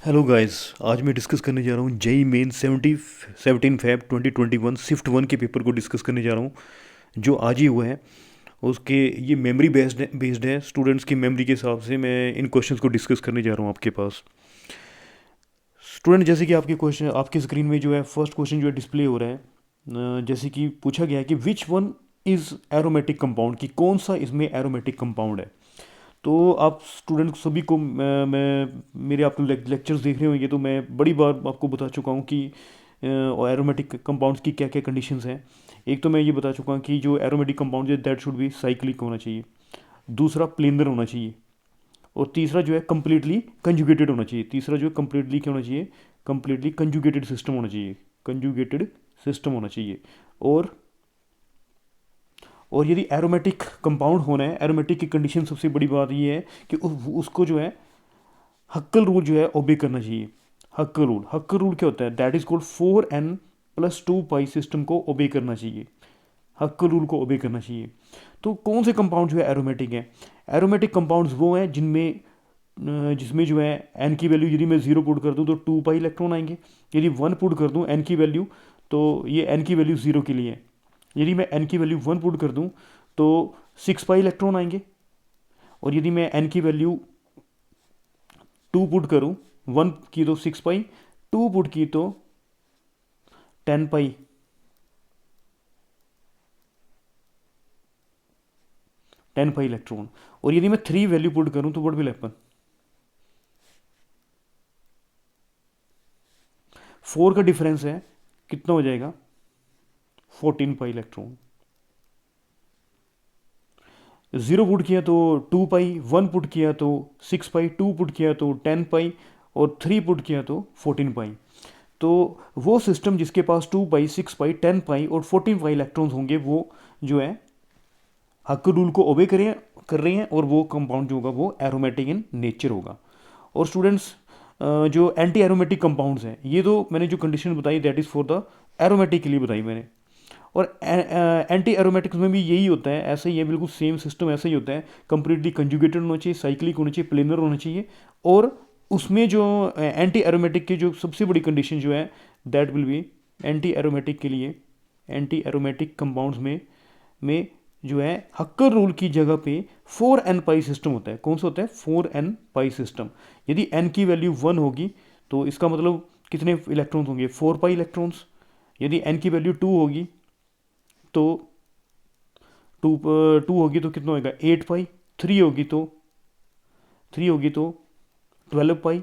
Hello guys. आज मैं discuss करने जा रहा हूँ JEE Main 17 Feb 2021 shift one के पेपर को डिस्कस करने जा रहा हूँ जो आज ही हुआ है। उसके ये मेमोरी बेस्ड है स्टूडेंट्स की मेमोरी के हिसाब से मैं इन क्वेश्चंस को डिस्कस करने जा रहा हूँ आपके पास। स्टूडेंट, जैसे कि आपके क्वेश्चन आपकी स्क्रीन में जो है फर्स्ट क्वेश्चन जो है डिस्प्ले हो रहा है। जैसे कि पूछा गया है कि which one is aromatic compound, कि कौन सा इसमें एरोमेटिक कंपाउंड है। तो आप स्टूडेंट सभी को मैं मेरे आप लेक्चर्स देख रहे होंगे तो मैं बड़ी बार आपको बता चुका हूँ कि एरोमेटिक कंपाउंड्स की क्या क्या कंडीशंस हैं। एक तो मैं ये बता चुका हूँ कि जो एरोमेटिक कंपाउंड है दैट शुड बी साइक्लिक होना चाहिए, दूसरा प्लेनर होना चाहिए, और तीसरा जो है कम्प्लीटली कंजुगेटेड होना चाहिए। तीसरा जो है कम्प्लीटली क्या होना चाहिए, कम्प्लीटली कंजुगेटेड सिस्टम होना चाहिए, कंजुगेटेड सिस्टम होना चाहिए। और और यदि एरोमेटिक कंपाउंड होना है, एरोमेटिक की कंडीशन सबसे बड़ी बात ये है कि उसको जो है हक्कल रूल जो है ओबे करना चाहिए। हक्कल रूल क्या होता है, that is called 4n+2 pi system को ओबे करना चाहिए, हक्कल रूल को ओबे करना चाहिए। तो कौन से कंपाउंड जो है एरोमेटिक हैं? एरोमेटिक कंपाउंड्स वो हैं जिनमें जिसमें जो है एन की वैल्यू यदि मैं 0 पुट कर दूँ तो 2 पाई इलेक्ट्रॉन आएंगे। यदि 1 पुट कर दूँ एन की वैल्यू, तो ये एन की वैल्यू 0 के लिए है। यदि मैं एन की वैल्यू 1 पुट कर दूँ तो 6 पाई इलेक्ट्रॉन आएंगे। और यदि मैं एन की वैल्यू 2 पुट करूँ, 1 की तो 6 पाई, 2 पुट की तो 10 पाई, 10 पाई इलेक्ट्रॉन। और यदि मैं 3 वैल्यू पुट करूँ तो व्हाट विल हैपन, 4 का डिफरेंस है, कितना हो जाएगा, 14 पाई इलेक्ट्रॉन। 0 पुट किया तो 2 पाई, 1 पुट किया तो 6 पाई, 2 पुट किया तो 10 पाई, और 3 पुट किया तो 14 पाई। तो वो सिस्टम जिसके पास 2 पाई, 6 पाई, 10 पाई और 14 पाई इलेक्ट्रॉन्स होंगे वो जो है हक्क रूल को ओबे कर रहे हैं, और वो कंपाउंड जो होगा वो एरोमेटिक इन नेचर होगा। और स्टूडेंट्स, जो एंटी एरोमेटिक कंपाउंड्स हैं, ये तो मैंने जो कंडीशन बताई that is for the aromatic के लिए बताई मैंने। और एंटी एरोमेटिक्स में भी यही होता है, ऐसा ही है, बिल्कुल सेम सिस्टम ऐसा ही होता है। कंप्लीटली कंजुगेटेड होना चाहिए, साइक्लिक होना चाहिए, प्लेनर होना चाहिए। और उसमें जो एंटी एरोमेटिक की जो सबसे बड़ी कंडीशन जो है that will be, anti aromatic के लिए, एंटी एरोमेटिक कंपाउंड्स में जो है हक्कर रूल की जगह पे 4n पाई सिस्टम होता है। कौन सा होता है, 4n पाई सिस्टम। यदि n की वैल्यू 1 होगी तो इसका मतलब कितने इलेक्ट्रॉन्स होंगे, 4 पाई इलेक्ट्रॉन्स। यदि n की वैल्यू 2 होगी तो 2 होगी तो कितना होगा, 8 पाई। 3 होगी तो 12 पाई,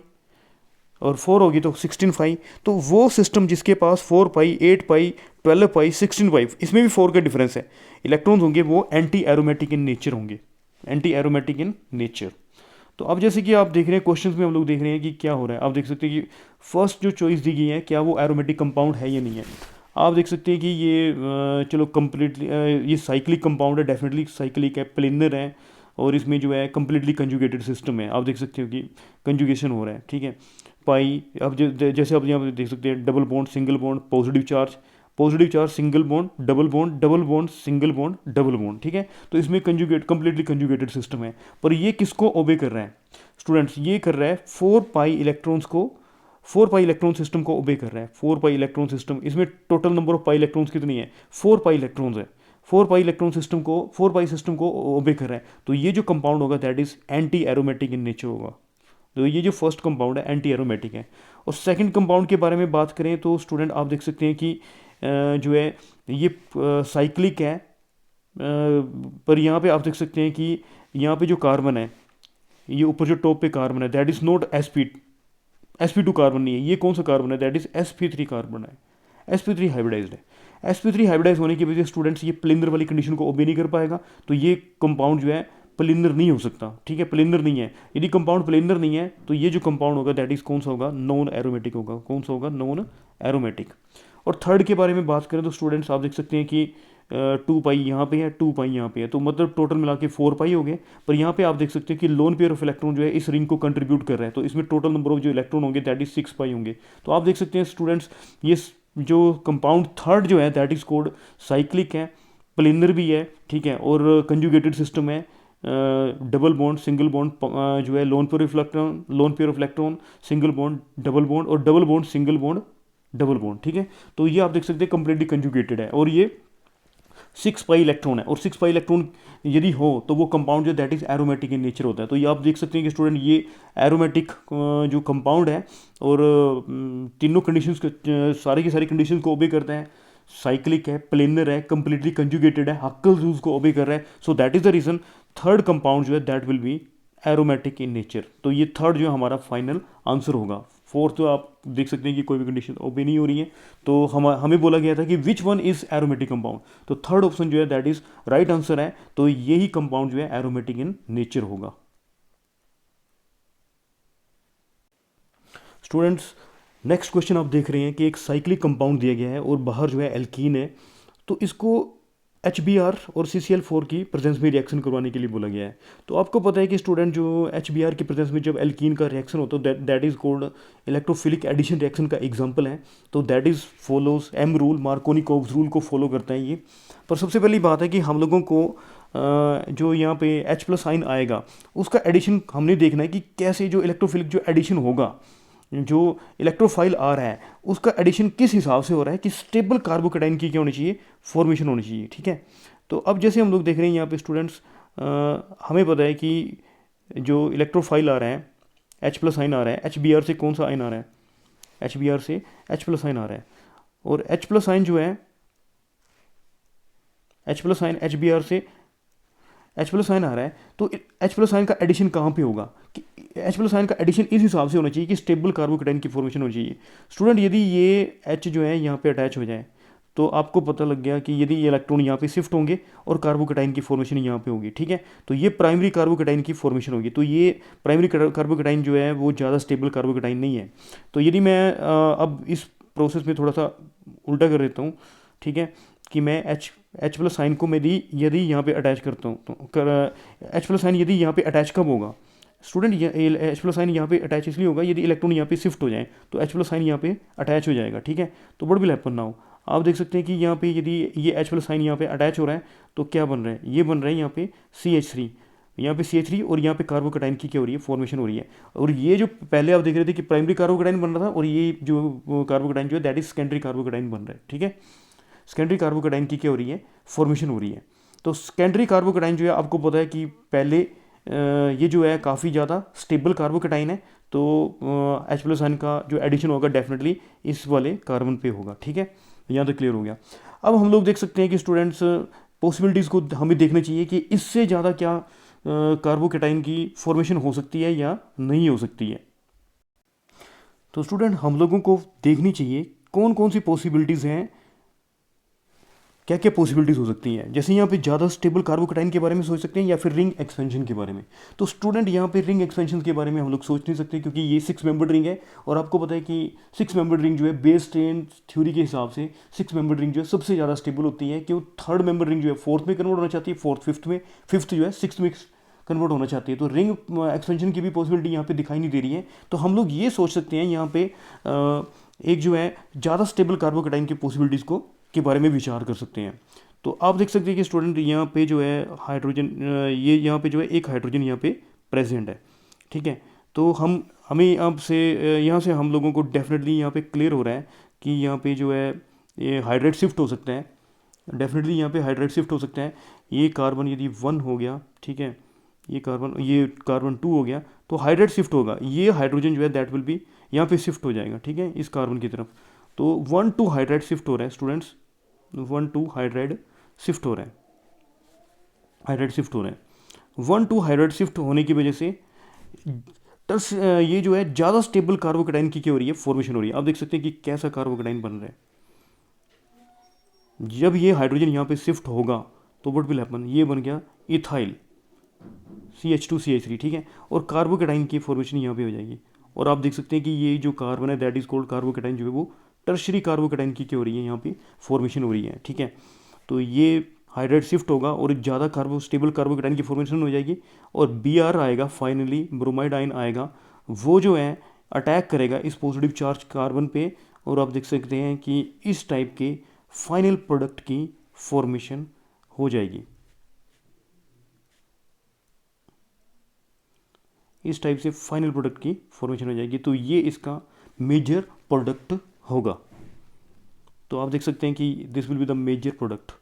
और 4 होगी तो 16 पाई। तो वो सिस्टम जिसके पास 4 पाई, 8 पाई, 12 पाई, 16 पाई, इसमें भी 4 का डिफरेंस है, इलेक्ट्रॉन्स होंगे, वो एंटी एरोमेटिक इन नेचर होंगे, एंटी एरोमेटिक इन नेचर। तो अब जैसे कि आप देख रहे हैं क्वेश्चंस में हम लोग देख रहे हैं कि क्या हो रहा है। आप देख सकते हैं कि फर्स्ट जो चॉइस दी गई है क्या वो एरोमेटिक कंपाउंड है या नहीं है। आप देख सकते हैं कि ये चलो कम्प्लीटली ये साइक्लिक कंपाउंड है, डेफिनेटली साइक्लिक है, प्लेनर है, और इसमें जो है कम्प्लीटली कंजुगेटेड सिस्टम है। आप देख सकते हो कि कंजुगेशन हो रहा है, ठीक है। पाई, अब जैसे आप यहाँ पे देख सकते हैं double bond, single bond, positive charge, single bond, double bond, single bond, double bond, ठीक है। तो इसमें कंप्लीटली कंजुगेटेड सिस्टम है। पर ये किसको ओबे कर रहा है स्टूडेंट्स, ये कर रहा है 4 पाई इलेक्ट्रॉन्स को, 4 पाई इलेक्ट्रॉन सिस्टम को ओबे कर रहा है। 4 पाई इलेक्ट्रॉन सिस्टम, इसमें total number of pi electrons कितनी है, 4 पाई इलेक्ट्रॉन्स है। 4 पाई इलेक्ट्रॉन सिस्टम को, 4 पाई सिस्टम को ओबे कर रहा है। तो ये जो कंपाउंड होगा that is anti aromatic in nature होगा। तो ये जो फर्स्ट कंपाउंड है एंटी एरोमेटिक है। और सेकंड कंपाउंड के बारे में बात करें तो स्टूडेंट आप देख सकते हैं कि जो है ये साइक्लिक है। पर यहाँ पे आप देख सकते हैं कि यहाँ पे जो कार्बन है, ये ऊपर जो टॉप पे कार्बन है that is not sp2 carbon नहीं है। ये कौन सा कार्बन है, दैट इज sp3 कार्बन है, sp3 हाइब्रिडाइज्ड है। sp3 हाइब्रिडाइज होने की वजह से स्टूडेंट्स ये प्लेनर वाली कंडीशन को ओबे नहीं कर पाएगा। तो ये कंपाउंड जो है प्लेनर नहीं हो सकता, ठीक है, प्लेनर नहीं है। यदि कंपाउंड प्लेनर नहीं है तो ये जो कंपाउंड होगा दैट इज कौन सा होगा, नॉन एरोमेटिक होगा। कौन सा होगा, नॉन एरोमेटिक। और थर्ड के बारे में बात करें तो स्टूडेंट्स आप देख सकते हैं कि 2 पाई यहाँ पे है, 2 पाई यहाँ पे है, तो मतलब टोटल मिला के 4 पाई हो गए। पर यहाँ पे आप देख सकते हैं कि लोन पेयर ऑफ इलेक्ट्रॉन जो है इस रिंग को कंट्रीब्यूट कर रहा है, तो इसमें टोटल नंबर ऑफ जो इलेक्ट्रॉन होंगे दैट इज 6 पाई होंगे। तो आप देख सकते हैं स्टूडेंट्स, ये जो कंपाउंड थर्ड जो है दैट इज कोड साइक्लिक है, प्लेनर भी है, ठीक है, और कंजुगेटेड सिस्टम है, डबल बॉन्ड, सिंगल बॉन्ड, जो है lone pair of electron, lone pair of electron, single bond, double bond, और double bond, single bond, double bond, ठीक है। तो ये आप देख सकते हैं कंप्लीटली कंजुगेटेड है, और ये 6 पाई इलेक्ट्रॉन है, और 6 पाई इलेक्ट्रॉन यदि हो तो वो कंपाउंड जो that is aromatic in nature होता है। तो ये आप देख सकते हैं कि स्टूडेंट ये एरोमेटिक जो कंपाउंड है, और तीनों कंडीशंस सारी की सारी कंडीशंस को ओबे करता है, साइक्लिक है, प्लेनर है, कंप्लीटली कंजुगेटेड है, हक्कल रूल्स को ओबे कर रहा है। So that is the reason third compound जो है that will be aromatic in nature. तो ये थर्ड जो हमारा फाइनल आंसर होगा। फोर्थ तो आप देख सकते हैं कि कोई भी कंडीशन ओबे नहीं हो रही है, तो हमें बोला गया था कि which one is aromatic compound, तो थर्ड ऑप्शन जो है दैट इज राइट आंसर है। तो यही कंपाउंड जो है एरोमेटिक इन नेचर होगा। स्टूडेंट्स, नेक्स्ट क्वेश्चन आप देख रहे हैं कि एक साइक्लिक कंपाउंड दिया गया है और बाहर जो है एल्कीन है, तो इसको HBr और CCl4 की प्रेजेंस में रिएक्शन करवाने के लिए बोला गया है। तो आपको पता है कि स्टूडेंट जो HBr की प्रेजेंस में जब एल्कीन का रिएक्शन होता है that is called electrophilic addition reaction का एग्जांपल है। तो that is follows M rule, Markovnikov's rule को फॉलो करता है ये। पर सबसे पहली बात है कि हम लोगों को जो यहाँ पे H+ आयन आएगा उसका एडिशन हमने देखना है कि कैसे जो इलेक्ट्रोफिलिक जो एडिशन होगा, जो इलेक्ट्रोफाइल आ रहा है उसका एडिशन किस हिसाब से हो रहा है कि स्टेबल कार्बोकेटाइन की क्या होनी चाहिए, फॉर्मेशन होनी चाहिए, ठीक है। तो अब जैसे हम लोग देख रहे हैं यहाँ पे स्टूडेंट्स, हमें पता है कि जो इलेक्ट्रोफाइल आ रहा है H+ आयन आ रहा है, HBr से कौन सा आयन आ रहा है, HBr से H+ आयन आ रहा है, और H+ आयन जो है H+ आयन HBr से H+ आयन आ रहा है, तो H+ आयन का एडिशन कहाँ पे होगा कि H+ आयन का एडिशन इस हिसाब से होना चाहिए कि स्टेबल कार्बोकेटाइन की फॉर्मेशन होनी चाहिए। स्टूडेंट यदि ये H जो है यहाँ पे अटैच हो जाए तो आपको पता लग गया कि यदि ये इलेक्ट्रॉन यहाँ पे शिफ्ट होंगे और कार्बोकेटाइन की फॉर्मेशन यहाँ पे होगी, ठीक है। तो ये प्राइमरी कार्बोकेटाइन की फॉर्मेशन होगी। तो ये प्राइमरी कार्बोकेटाइन जो है वो ज़्यादा स्टेबल कार्बोकेटाइन नहीं है। तो यदि मैं अब इस प्रोसेस में थोड़ा सा उल्टा कर देता हूँ, ठीक है, कि मैं H+ आयन को मैं यदि यहाँ पे अटैच करता हूँ तो H+ आयन यदि यहाँ पे अटैच कब होगा स्टूडेंट, H+ आयन यहाँ पे अटैच इसलिए होगा यदि इलेक्ट्रॉन यहाँ पे शिफ्ट हो जाए तो H+ आयन यहाँ पे अटैच हो जाएगा, ठीक है। तो व्हाट विल हैपन नाउ, आप देख सकते हैं कि यहाँ पे यदि ये H+ आयन यहाँ पे अटैच हो रहा है तो क्या बन रहा है, ये बन रहा है यहाँ पे CH3, यहाँ पे CH3, और यहाँ पे कार्बोकेटाइन की क्या हो रही है, फॉर्मेशन हो रही है। और ये जो पहले आप देख रहे थे कि प्राइमरी कार्बोकेटाइन बन रहा था, और ये जो कार्बोकेटाइन जो है दैट इज सेकेंडरी कार्बोकेटाइन बन रहा है, ठीक है। सेकेंडरी कार्बोकेटाइन की क्या हो रही है, फॉर्मेशन हो रही है। तो सेकेंडरी कार्बोकेटाइन जो है आपको पता है कि पहले ये जो है काफ़ी ज़्यादा स्टेबल कार्बोकेटाइन है, तो H+ आयन का जो एडिशन होगा डेफिनेटली इस वाले कार्बन पे होगा, ठीक है। यहाँ तक क्लियर हो गया। अब हम लोग देख सकते हैं कि स्टूडेंट्स पॉसिबिलिटीज़ को हमें देखना चाहिए कि इससे ज़्यादा क्या कार्बोकेटाइन की फॉर्मेशन हो सकती है या नहीं हो सकती है। तो स्टूडेंट हम लोगों को देखनी चाहिए कौन कौन सी पॉसिबिलिटीज़ हैं, क्या क्या पॉसिबिलिटीज़ हो सकती हैं। जैसे यहाँ पे ज़्यादा स्टेबल कार्बोकेटाइन के बारे में सोच सकते हैं या फिर रिंग एक्सपेंशन के बारे में। तो स्टूडेंट यहाँ पे रिंग एक्सपेंशन के बारे में हम लोग सोच नहीं सकते क्योंकि ये 6 मेंबर्ड रिंग है, और आपको पता है कि 6 मेंबर्ड रिंग जो है बेस स्ट्रेन थ्योरी के हिसाब से 6 मेंबर्ड रिंग जो है सबसे ज़्यादा स्टेबल होती है, कि वो थर्ड मेंबर रिंग जो है फोर्थ में कन्वर्ट होना चाहती है, फोर्थ फिफ्थ में, फिफ्थ जो है सिक्स में कन्वर्ट होना चाहती है। तो रिंग एक्सपेंशन की भी पॉसिबिलिटी यहाँ पे दिखाई नहीं दे रही है। तो हम लोग ये सोच सकते हैं यहाँ पे एक जो है ज़्यादा स्टेबल कार्बोकेटाइन की पॉसिबिलिटीज़ को के बारे में विचार कर सकते हैं। तो आप देख सकते हैं कि स्टूडेंट यहाँ पे जो है हाइड्रोजन, ये यहाँ पे जो है एक हाइड्रोजन यहाँ पे प्रेजेंट है, ठीक है। तो हमें अब से यहाँ से हम लोगों को डेफिनेटली यहाँ पे क्लियर हो रहा है कि यहाँ पे जो है ये हाइड्रेट शिफ्ट हो सकता है, डेफिनेटली यहाँ पे हाइड्रेट शिफ्ट हो सकता है। ये कार्बन यदि 1 हो गया, ठीक है, ये कार्बन 2 हो गया तो हाइड्रेट शिफ्ट होगा, ये हाइड्रोजन जो है दैट विल बी यहाँ पे शिफ्ट हो जाएगा, ठीक है, इस कार्बन की तरफ। तो 1 2 हाइड्रेट शिफ्ट हो रहा है स्टूडेंट्स, 1 2 हाइड्रेट शिफ्ट हो रहा है, हाइड्रेट शिफ्ट हो रहा है। 1 2 हाइड्रेट शिफ्ट होने की वजह से ये जो है ज़्यादा स्टेबल कार्बोकेटाइन की क्या हो रही है, फॉर्मेशन हो रही है। आप देख सकते हैं कि कैसा कार्बोकेटाइन बन रहा है। जब ये हाइड्रोजन यहाँ पे शिफ्ट होगा तो व्हाट विल हैपन, ये बन गया इथाइल CH2CH3, ठीक है, और कार्बोकेटाइन की फॉर्मेशन यहाँ पे हो जाएगी। और आप देख सकते हैं कि ये जो कार्बन है दैट इज कॉल्ड कार्बोकेटाइन जो है वो टर्शरी कार्बोकेटाइन की क्या हो रही है, यहाँ पे फॉर्मेशन हो रही है, ठीक है। तो ये हाइड्रेट शिफ्ट होगा और ज़्यादा स्टेबल कार्बोकेटाइन की फॉर्मेशन हो जाएगी, और Br आएगा, फाइनली ब्रोमाइड आयन आएगा, वो जो है अटैक करेगा इस पॉजिटिव चार्ज कार्बन पे, और आप देख सकते हैं कि इस टाइप के फाइनल प्रोडक्ट की फॉर्मेशन हो जाएगी। इस टाइप से फाइनल प्रोडक्ट की फॉर्मेशन हो जाएगी। तो ये इसका मेजर प्रोडक्ट होगा। तो आप देख सकते हैं कि this will be the major product.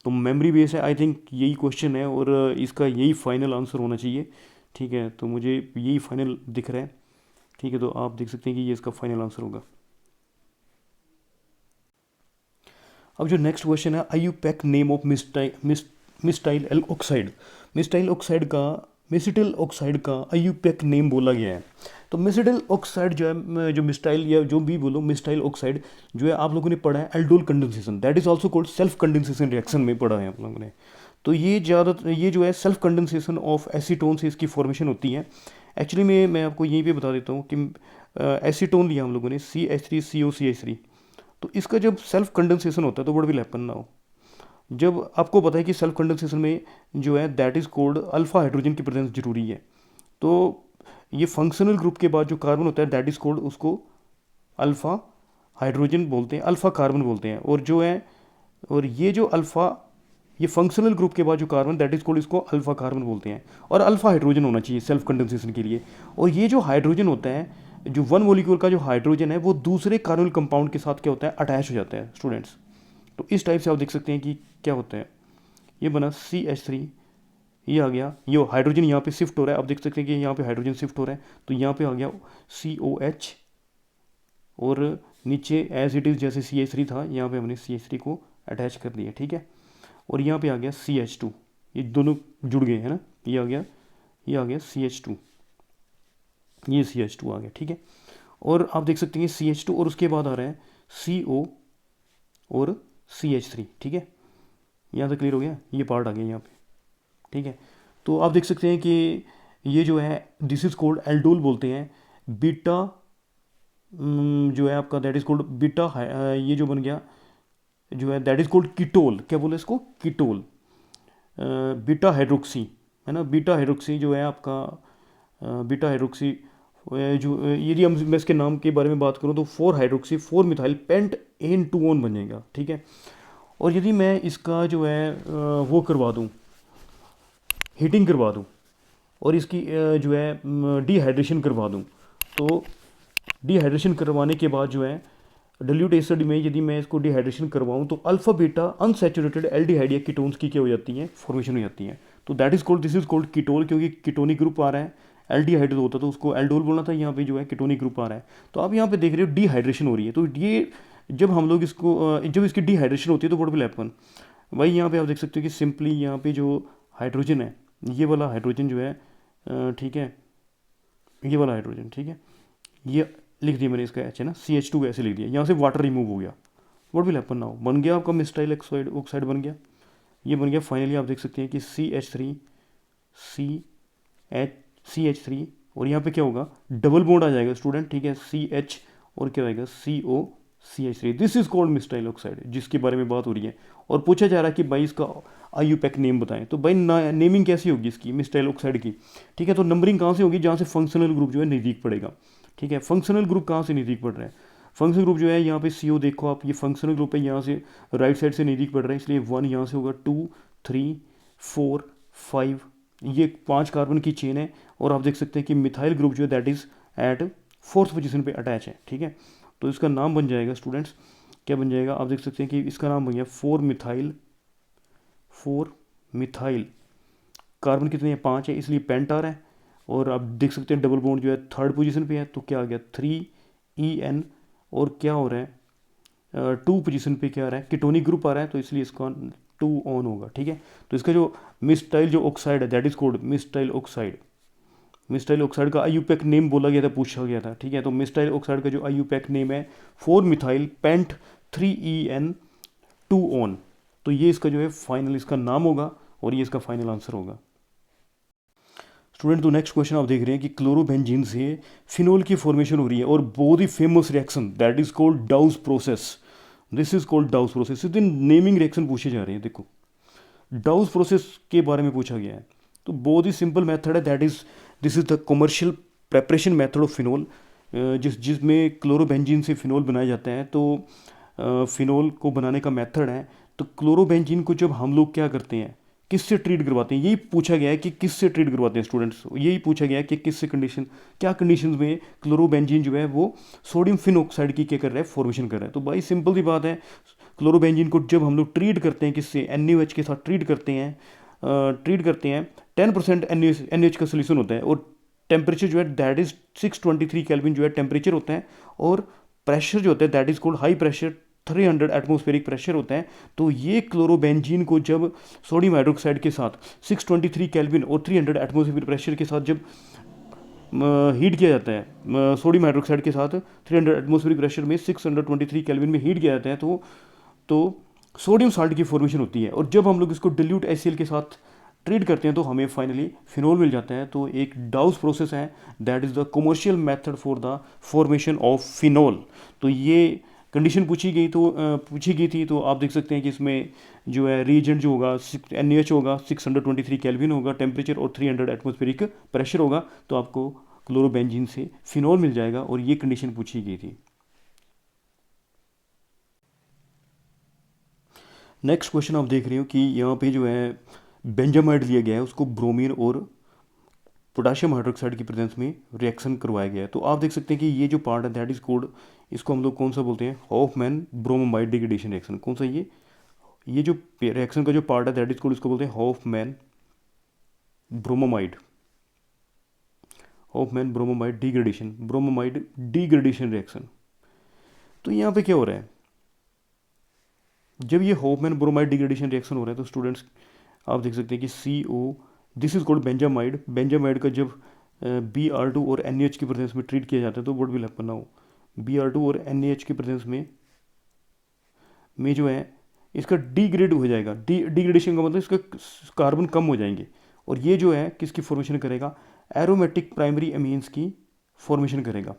तो मेमोरी बेस है, आई थिंक यही क्वेश्चन है और इसका यही फाइनल आंसर होना चाहिए। ठीक है, तो मुझे यही फाइनल दिख रहा है। ठीक है, तो आप देख सकते हैं कि ये इसका फाइनल आंसर होगा। अब जो नेक्स्ट क्वेश्चन है, IUPAC name of mesityl oxide. Mesityl oxide का आईयूपैक नेम बोला गया है। तो मिस्टाइल ऑक्साइड जो है, जो मिस्टाइल या जो भी बोलो, मिस्टाइल ऑक्साइड जो है आप लोगों ने पढ़ा है aldol condensation, that is also called self condensation reaction में पढ़ा है आप लोगों ने। तो ये जो है सेल्फ कंडेंसेशन ऑफ एसीटोन से इसकी फॉर्मेशन होती है। एक्चुअली में मैं आपको यहीं पे बता देता हूँ कि एसीटोन लिया हम लोगों ने CH3COCH3। तो इसका जब सेल्फ कंडेंसेशन होता है तो व्हाट विल हैपन नाउ, जब आपको पता है कि सेल्फ कंडेंसेशन में जो है that is cold alpha hydrogen की प्रेजेंस जरूरी है। तो ये फंक्शनल ग्रुप के बाद जो कार्बन होता है दैट इज़ कोल्ड, उसको अल्फा हाइड्रोजन बोलते हैं, अल्फा कार्बन बोलते हैं। और जो है, और ये जो अल्फा, ये फंक्शनल ग्रुप के बाद जो कार्बन दैट इज कोल्ड, इसको अल्फा कार्बन बोलते हैं। और अल्फा हाइड्रोजन होना चाहिए सेल्फ कंडेंसेशन के लिए। और ये जो हाइड्रोजन होता है, जो वन मोलिक्यूल का जो हाइड्रोजन है, वो दूसरे कार्बोनिल कंपाउंड के साथ क्या होता है, अटैच हो जाता है स्टूडेंट्स। तो इस टाइप से आप देख सकते हैं कि क्या होता है, ये बना CH3, ये आ गया, ये हाइड्रोजन यहाँ पे शिफ्ट हो रहा है, आप देख सकते हैं कि यहाँ पे हाइड्रोजन शिफ्ट हो रहा है, तो यहाँ पे आ गया COH, और नीचे एज इट इज़ जैसे CH3 था, यहाँ पे हमने CH3 को अटैच कर दिया। ठीक है, और यहाँ पे आ गया CH2, ये दोनों जुड़ गए हैं ना, ये आ गया CH2, ये CH2 आ गया। ठीक है, और आप देख सकते हैं CH2 और उसके बाद आ रहा है CO और CH3। ठीक है, यहाँ से क्लियर हो गया, ये पार्ट आ गया यहाँ पे। ठीक है, तो आप देख सकते हैं कि ये जो है दिस इज कोल्ड एल्डोल बोलते हैं। बीटा जो है आपका दैट इज कोल्ड बीटा, ये जो बन गया जो है दैट इज कोल्ड कीटोल, क्या बोले इसको, कीटोल, बीटा हाइड्रोक्सी, है ना, बीटा हाइड्रोक्सी जो है आपका, बीटा हाइड्रोक्सी जो, यदि हम मैं इसके नाम के बारे में बात करूँ तो 4 hydroxy 4 methyl pent en 2 one बन जाएगा। ठीक है, और यदि मैं इसका जो है वो करवा दूँ, हीटिंग करवा दूँ, और इसकी जो है डिहाइड्रेशन करवा दूँ, तो डिहाइड्रेशन करवाने के बाद जो है डाइल्यूट एसिड में यदि मैं इसको डिहाइड्रेशन करवाऊँ तो अल्फा बीटा अनसैचुरेटेड एल्डिहाइड या कीटोन्स की क्या हो जाती हैं, फॉर्मेशन हो जाती है। तो that is cold, this is cold ketol, क्योंकि कीटोनिक ग्रुप आ रहा है, एल्डिहाइड होता तो उसको एल्डोल बोलना था, यहाँ पे जो है कीटोनिक ग्रुप आ रहा है। तो आप यहाँ पे देख रहे हो डिहाइड्रेशन हो रही है। तो ये जब हम लोग इसको जब इसकी डिहाइड्रेशन होती है तो व्हाट विल हैपन, भाई यहाँ पे आप देख सकते हो कि सिंपली यहाँ पे जो हाइड्रोजन है, ये वाला हाइड्रोजन जो है, ठीक है, ये वाला हाइड्रोजन, ठीक है, ये लिख दिया मैंने इसका H है ना, CH2 ऐसे लिख दिया, यहाँ से वाटर रिमूव हो गया। व्हाट विल हैपन नाउ, बन गया आपका मिस्टाइल ऑक्साइड बन गया, ये बन गया। फाइनली आप देख सकते हैं कि CH3 और यहाँ पे क्या होगा, डबल बॉन्ड आ जाएगा स्टूडेंट। ठीक है, CH और क्या आएगा COCH3, this is called mesityl oxide, जिसके बारे में बात हो रही है। और पूछा जा रहा है कि भाई इसका आईयूपैक नेम बताएं, तो भाई नेमिंग कैसी होगी इसकी मिस्टाइल ऑक्साइड की। ठीक है, तो नंबरिंग कहाँ से होगी, जहाँ से फंक्शनल ग्रुप जो है नज़दीक पड़ेगा। ठीक है, फंक्शनल ग्रुप कहाँ से नज़दीक पड़ रहा है, फंक्शनल ग्रुप जो है यहाँ पे CO देखो आप, ये फंक्शनल ग्रुप है, यहाँ से राइट साइड से नज़दीक पड़ रहा है, इसलिए 1 यहाँ से होगा, 2 3 4 5, ये 5 कार्बन की चेन है। और आप देख सकते हैं कि मिथाइल ग्रुप जो है that is at 4th position पे अटैच है। ठीक है, तो इसका नाम बन जाएगा स्टूडेंट्स, क्या बन जाएगा, आप देख सकते हैं कि इसका नाम बन गया 4 मिथाइल, कार्बन कितने हैं, 5 है, इसलिए पेंट आ रहा है। और आप देख सकते हैं डबल बॉन्ड जो है 3rd पोजीशन पे है, तो क्या आ गया 3En, और क्या हो रहा है 2 पोजीशन पे क्या आ रहा है, कीटोनिक ग्रुप आ रहा है, तो इसलिए इसका 2 ऑन होगा। ठीक है, तो इसका जो मिस्टाइल जो ऑक्साइड है that is called mesityl oxide. Mesityl oxide का आईयूपैक नेम बोला गया था, पूछा गया था। ठीक है, तो मिस्टाइल ऑक्साइड का जो आईयूपैक नेम है 4 मिथाइल पेंट 3En 2 ऑन, तो ये इसका जो है फाइनल इसका नाम होगा और ये इसका फाइनल आंसर होगा। स्टूडेंट, तो नेक्स्ट क्वेश्चन आप देख रहे हैं कि क्लोरोबेंजीन से फिनोल की फॉर्मेशन हो रही है, और बहुत ही famous reaction that is called Dow's process, this is called Dow's process. इस दिन नेमिंग रिएक्शन पूछे जा रहे हैं। देखो, डाउस प्रोसेस के बारे में पूछा गया है, तो बहुत ही सिंपल मेथड है, that is this is the commercial preparation method of phenol, जिसमें क्लोरोबेंजीन से फिनोल बनाया जाता है। तो फिनोल को बनाने का मेथड है, तो क्लोरोबेंजीन को जब हम लोग क्या करते हैं, किससे ट्रीट करवाते हैं, यही पूछा गया है कि किससे ट्रीट करवाते हैं स्टूडेंट्स, यही पूछा गया है कि किससे कंडीशन, क्या कंडीशंस में क्लोरोबेंजीन जो है वो सोडियम फिनऑक्साइड की क्या कर रहा है, फॉर्मेशन कर रहा है। तो भाई सिंपल सी बात है, क्लोरोबेंजीन को जब हम लोग ट्रीट करते हैं किससे, NaOH के साथ ट्रीट करते हैं, 10% NaOH का सोल्यूशन होता है, और टेम्परेचर जो है दैट इज़ 623 केल्विन जो है टेम्परेचर होता है, और प्रेशर जो होता है that is called high pressure, 300 atmospheric pressure होता है। तो ये क्लोरोबेंजीन को जब सोडियम हाइड्रोक्साइड के साथ 623 केल्विन और 300 एटमॉस्फेरिक प्रेशर के साथ जब हीट किया जाता है, सोडियम हाइड्रोक्साइड के साथ 300 एटमॉस्फेरिक प्रेशर में 623 केल्विन में हीट किया जाता है, तो सोडियम साल्ट की फॉर्मेशन होती है। और जब हम लोग इसको डिल्यूट HCl के साथ ट्रीट करते हैं तो हमें फाइनली फिनोल मिल जाता है। तो एक डाउस प्रोसेस है, that is the commercial method for the formation of phenol. तो ये कंडीशन पूछी गई थी, तो आप देख सकते हैं कि इसमें जो है रीजेंट जो होगा NaOH होगा, 623 केल्विन होगा टेम्परेचर, और 300 एटमॉस्फेरिक प्रेशर होगा, तो आपको क्लोरोबेंजीन से फिनोल मिल जाएगा, और ये कंडीशन पूछी गई थी। नेक्स्ट क्वेश्चन आप देख रहे हो कि यहाँ पे जो है बेंजामाइड लिया गया है, उसको ब्रोमीन और पोटाशियम हाइड्रोक्साइड की प्रेजेंस में रिएक्शन करवाया गया है। तो आप देख सकते हैं कि ये जो पार्ट है दैट इज कोल्ड, इसको हम लोग कौन सा बोलते हैं, हॉफमैन ब्रोमोमाइड डिग्रेडेशन रिएक्शन। कौन सा ये जो रिएक्शन का जो पार्ट है दैट इज कोल्ड, इसको बोलते हैं Hoffmann bromamide, Hoffmann bromamide degradation reaction. तो यहाँ पे क्या हो रहा है, जब ये हॉफमैन ब्रोमाइड डिग्रेडेशन रिएक्शन हो रहा है तो स्टूडेंट्स आप देख सकते हैं कि CO, this is called benzamide का जब Br2 और NaH की प्रेजेंस में ट्रीट किया जाता है तो what will happen now, Br2 और NaH की प्रेजेंस में जो है इसका डिग्रेड हो जाएगा। डिग्रेडेशन का मतलब इसका कार्बन कम हो जाएंगे, और ये जो है किसकी फॉर्मेशन करेगा, एरोमेटिक प्राइमरी अमीन्स की फॉर्मेशन करेगा,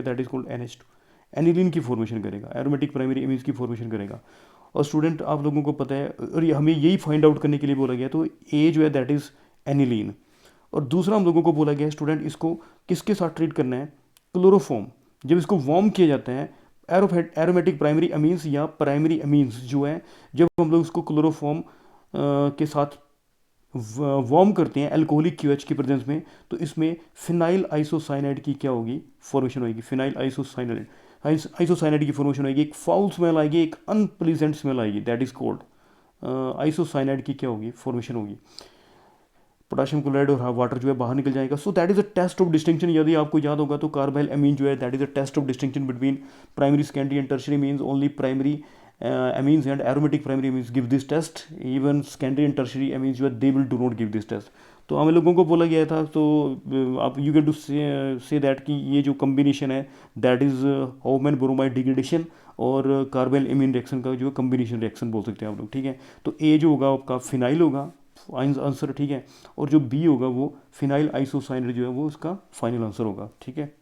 that is called NH2, aniline की फॉर्मेशन करेगा, एरोमेटिक प्राइमरी अमीन्स की फॉर्मेशन करेगा। और स्टूडेंट आप लोगों को पता है, और ये हमें यही फाइंड आउट करने के लिए बोला गया, तो ए जो है दैट इज़ एनिलीन। और दूसरा हम लोगों को बोला गया स्टूडेंट, इसको किसके साथ ट्रीट करना है, क्लोरोफॉर्म। जब इसको वार्म किया जाता है, एरोमेटिक प्राइमरी अमीन्स या प्राइमरी अमीन्स जो है, जब हम लोग उसको क्लोरोफॉर्म के साथ वार्म करते हैं अल्कोहलिक QH की प्रेजेंस में, तो इसमें फिनाइल आइसोसाइनाइड की क्या होगी, फॉर्मेशन होगी, फिनाइल आइसोसाइनाइड की फॉर्मेशन होगी, एक फाउल स्मेल आएगी, एक अनप्लीजेंट स्मेल आएगी, दैट इज कोल्ड आइसोसाइनाइड की क्या होगी, फॉर्मेशन होगी। पोटाशियम क्लोराइड और वाटर जो है बाहर निकल जाएगा। So that is a test of distinction, यदि आपको याद होगा तो कार्बाइल अमीन जो है that is a test of distinction between primary, secondary and tertiary amines. Only primary amines and aromatic primary amines give this test, even secondary and tertiary amines जो है they will do not give this test। तो हमें लोगों को बोला गया था, तो आप you can to say that कि ये जो कम्बिनेशन है that is Hofmann bromide degradation और कार्बाइल एमीन रिएक्शन का जो है कम्बिनेशन रिएक्शन बोल सकते हैं आप लोग, ठीक है। तो ए जो होगा आपका फिनाइल होगा आंसर, ठीक है, और जो बी होगा वो फिनाइल आइसोसाइनाइड जो है वो उसका फाइनल आंसर होगा, ठीक है।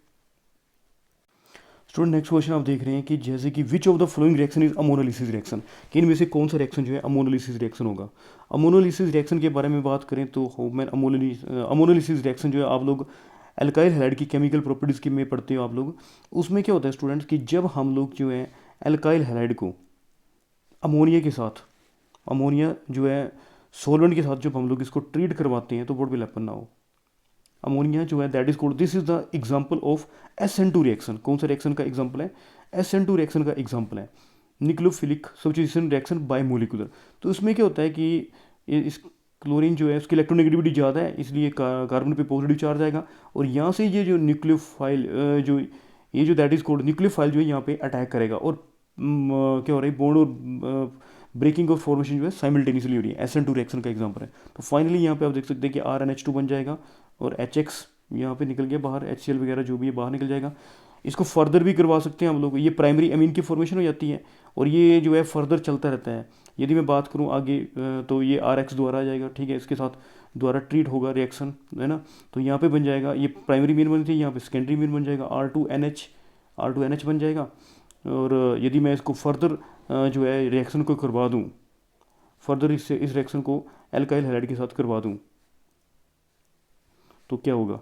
स्टूडेंट नेक्स्ट क्वेश्चन आप देख रहे हैं कि जैसे कि which of the flowing reaction is ammonolysis reaction, कि इनमें से कौन सा रिएक्शन जो है अमोनोलिसिस रिएक्शन होगा। अमोनोलिसिस रिएक्शन के बारे में बात करें तो अमोनोलिसिस रिएक्शन जो है आप लोग एल्काइल हैलाइड की केमिकल प्रॉपर्टीज़ के में पढ़ते हो आप लोग। उसमें क्या होता है स्टूडेंट्स कि जब हम लोग जो है एल्काइल हैलाइड को अमोनिया के साथ, अमोनिया जो है सोलवेंट के साथ जब हम लोग इसको ट्रीट करवाते हैं तो what will happen now, ammonia जो है that is called, this is the example of SN2 reaction. कौन सा रिएक्शन का एग्जांपल है, SN2 रिएक्शन का एग्जांपल है nucleophilic substitution reaction by molecular. तो इसमें क्या होता है कि इस क्लोरीन जो है उसकी इलेक्ट्रोनेगेटिविटी ज़्यादा है, इसलिए कार्बन पे पॉजिटिव चार्ज आएगा, और यहाँ से ये जो न्यूक्लियोफाइल जो ये जो दैट इज कॉल्ड न्यूक्लियोफाइल जो है यहाँ पे अटैक करेगा, और क्या हो रहा है बॉन्ड और ब्रेकिंग और फॉर्मेशन जो है साइमल्टेनियसली हो रही है, SN2 रिएक्शन का एग्जांपल है। तो फाइनली यहाँ पे आप देख सकते हैं कि RNH2 बन जाएगा, और HX यहाँ पे निकल गया बाहर, HCl वगैरह जो भी है बाहर निकल जाएगा। इसको फर्दर भी करवा सकते हैं हम लोग, ये प्राइमरी अमीन की फॉर्मेशन हो जाती है, और ये जो है फर्दर चलता रहता है। यदि मैं बात करूँ आगे तो ये RX द्वारा आ जाएगा, ठीक है, इसके साथ द्वारा ट्रीट होगा रिएक्शन, है ना। तो यहाँ पे बन जाएगा, ये प्राइमरी मीन बनी थी, यहाँ पे सेकेंडरी मीन बन जाएगा, R2NH बन जाएगा। और यदि मैं इसको फर्दर जो है रिएक्शन को करवा दूँ, फर्दर इस रिएक्शन को एल्काइल हैलाइड के साथ करवा दूँ तो क्या होगा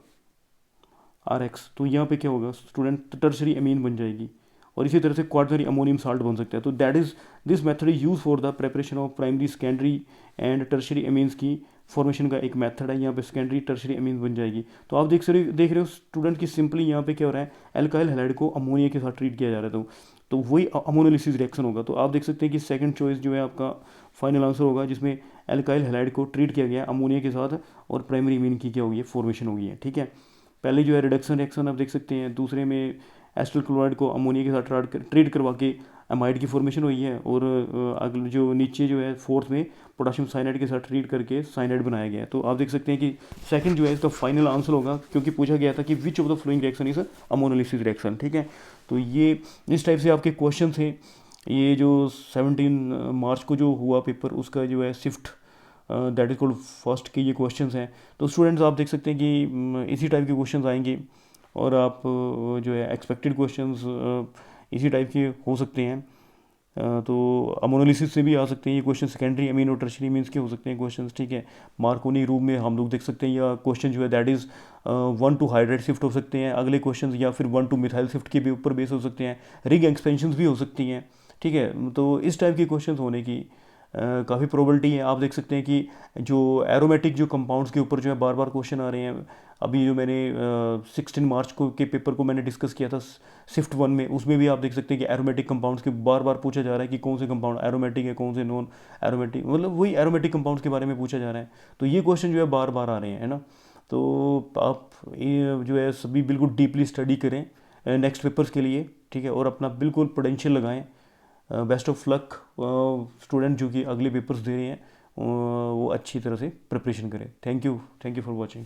RX। तो यहाँ पे क्या होगा स्टूडेंट, टर्शरी अमीन बन जाएगी, और इसी तरह से क्वाटरनरी अमोनियम साल्ट बन सकता है। तो that is this method is use for the preparation of primary secondary and tertiary amines की फॉर्मेशन का एक मेथड है। यहाँ पे सेकेंडरी टर्शरी अमीन बन जाएगी। तो आप देख रहे हो स्टूडेंट की सिंपली यहाँ पे क्या हो रहा है, एल्काइल हैलाइड को अमोनिया के साथ ट्रीट किया जा रहा है। तो वही अमोनोलिसिस रिएक्शन होगा। तो आप देख सकते हैं कि सेकंड चॉइस जो है आपका फाइनल आंसर होगा, जिसमें एल्काइल हैलाइड को ट्रीट किया गया है अमोनिया के साथ और प्राइमरी अमीन की क्या होगी है, फॉर्मेशन होगी है। ठीक है, पहले जो है रिडक्शन रिएक्शन आप देख सकते हैं, दूसरे में एसिटिल क्लोराइड को अमोनिया के साथ ट्रीट करवा के अमाइड की फॉर्मेशन हुई है, और अगले जो नीचे जो है फोर्थ में पोटाशियम साइनाइड के साथ ट्रीट करके साइनाइड बनाया गया है। तो आप देख सकते हैं कि सेकंड जो है इसका फाइनल आंसर होगा, क्योंकि पूछा गया था कि which of the flowing reaction is ammonolysis reaction. ठीक है, तो ये इस टाइप से आपके क्वेश्चन थे। ये जो 17 मार्च को जो हुआ पेपर, उसका जो है shift that is called first के ये क्वेश्चंस हैं। तो स्टूडेंट्स आप देख सकते हैं कि इसी टाइप के क्वेश्चंस आएंगे, और आप जो है एक्सपेक्टेड क्वेश्चंस इसी टाइप के हो सकते हैं। तो अमोनोलिसिस से भी आ सकते हैं ये क्वेश्चन, सेकेंडरी अमीन और टर्शरी मीन्स के हो सकते हैं क्वेश्चंस। ठीक है, मार्कोनी रूप में हम लोग देख सकते हैं, या क्वेश्चन जो है that is 1 to hydrate shift हो सकते हैं अगले क्वेश्चन, या फिर 1 to मिथाइल शिफ्ट के भी ऊपर बेस हो सकते हैं, रिंग एक्सपेंशन भी हो सकती हैं। ठीक है, तो इस टाइप के क्वेश्चन होने की काफ़ी प्रोबेबिलिटी है। आप देख सकते हैं कि जो एरोमेटिक जो कंपाउंड्स के ऊपर जो है बार बार क्वेश्चन आ रहे हैं। अभी जो मैंने 16 मार्च को के पेपर को मैंने डिस्कस किया था शिफ्ट 1 में, उसमें भी आप देख सकते हैं कि एरोमेटिक कंपाउंड्स के बार बार पूछा जा रहा है कि कौन से कंपाउंड एरोमेटिक है, कौन से नॉन एरोमेटिक, मतलब वही एरोमेटिक कंपाउंड्स के बारे में पूछा जा रहा है। तो ये क्वेश्चन जो है बार बार आ रहे हैं, है ना। तो आप ये जो है सभी बिल्कुल डीपली स्टडी करें नेक्स्ट पेपर्स के लिए। ठीक है, और अपना बिल्कुल पोटेंशियल लगाएं। बेस्ट ऑफ लक स्टूडेंट जो कि अगले पेपर्स दे रहे हैं, वो अच्छी तरह से प्रिपरेशन करें। Thank you for watching.